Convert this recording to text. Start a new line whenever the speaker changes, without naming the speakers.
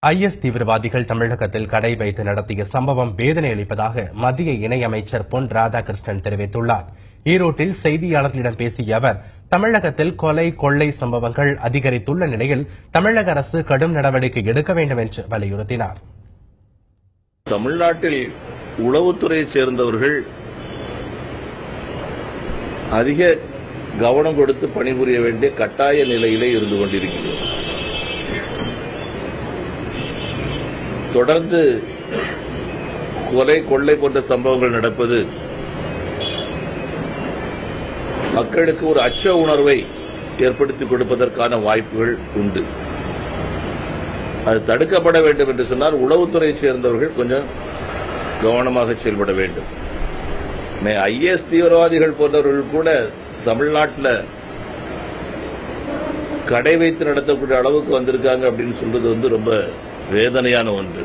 IS தீவிரவாதிகள் தமிழகத்தில் கடை வைத்து நடத்திய சம்பவம் வேதனை அளிப்பதாக மத்திய இணையமைச்சர் பொன் ராதாகிருஷ்ணன் தெரிவித்துள்ளார். ஈரோட்டில் செய்தியாளர்களிடம் பேசிய அவர், தமிழகத்தில் கொலை கொள்ளை சம்பவங்கள் அதிகரித்துள்ள நிலையில் தமிழக அரசு கடும் நடவடிக்கை எடுக்க வேண்டும் என்று வலியுறுத்தினார்.
தமிழ்நாட்டில் உளவுத்துறையைச் சேர்ந்தவர்கள் அதிக கவனம் கொடுத்து பணிபுரிய வேண்டிய கட்டாய நிலையிலே இருந்து கொண்டிருக்கிறோம். தொடர்ந்து கொலை கொள்ளை போன்ற சம்பவங்கள் நடப்பது மக்களுக்கு ஒரு அச்ச உணர்வை ஏற்படுத்திக் கொடுப்பதற்கான வாய்ப்புகள் உண்டு. அது தடுக்கப்பட வேண்டும் என்று சொன்னால் உளவுத்துறையைச் சேர்ந்தவர்கள் கொஞ்சம் கவனமாக செயல்பட வேண்டும். ஐஎஸ் தீவிரவாதிகள் போன்றவர்கள் கூட தமிழ்நாட்டில் கடை வைத்து நடத்தக்கூடிய அளவுக்கு வந்திருக்காங்க அப்படின்னு சொல்றது ரொம்ப வேதனையான ஒன்று.